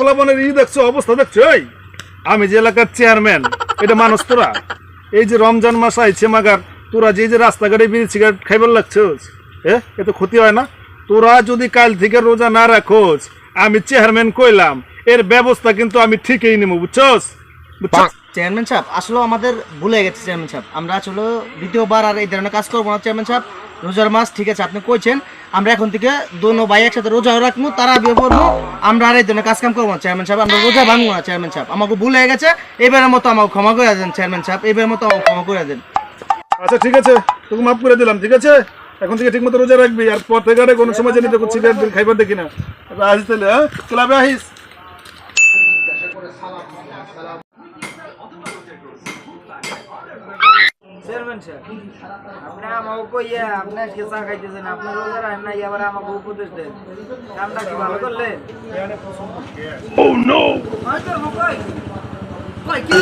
খোলাপনের দেখছো, অবস্থা দেখছো? এই আমি যে এলাকার চেয়ারম্যান, এটা মানুষ তোরা? এই যে রমজান মাস আইছে মাগার, তোরা যে রাস্তাঘাটে বিড়ি সিগারেট খাইবার লাগছোস, এ তো ক্ষতি হয় না? তোরা যদি কাল থেকে রোজা না রাখোস, আমি চেয়ারম্যান কইলাম, এর ব্যবস্থা কিন্তু আমি ঠিকই নেবো, বুঝছোস? চেয়ারম্যান সাহেব, আসলে আমাদের ভুলে গেছে চেয়ারম্যান সাহেব। আমরা আসলে দ্বিতীয়বার আর এই ধরনের কাজ করবো না চেয়ারম্যান সাহেব। রোজার মাস ঠিক আছে, আপনি কইছেন, আমরা এখন থেকে দোনো ভাই একসাথে রোজা রাখবো, তারা বিয়ে করবো, আমরা আর এই ধরনের কাজ কাম করবো না চেয়ারম্যান সাহেব। আমরা রোজা ভাঙবো না চেয়ারম্যান সাহেব। আমাকে ভুল হয়ে গেছে, এবারের মতো আমাকে ক্ষমা করে দেন চেয়ারম্যান সাহেব, এবারের মতো আমাকে ক্ষমা করে দেন। আচ্ছা ঠিক আছে, তোকে মাফ করে দিলাম, ঠিক আছে? এখন থেকে ঠিক মতো রোজা রাখবি, আর পর থেকে আর কোনো সময় জানি তোকে সিগারেট খাইবার দেখি না। আসিস তাহলে, হ্যাঁ, ক্লাবে আহিস। চেয়ারম্যান সাহেব, আপনি আমাকে কইয়া আপনি আজকে চা খাইতেছেন, আপনি রোজা রাখেন না, এবার আমাকে উপদেশ দেন, কামটা কি ভালো করলেন? Oh no! কই কি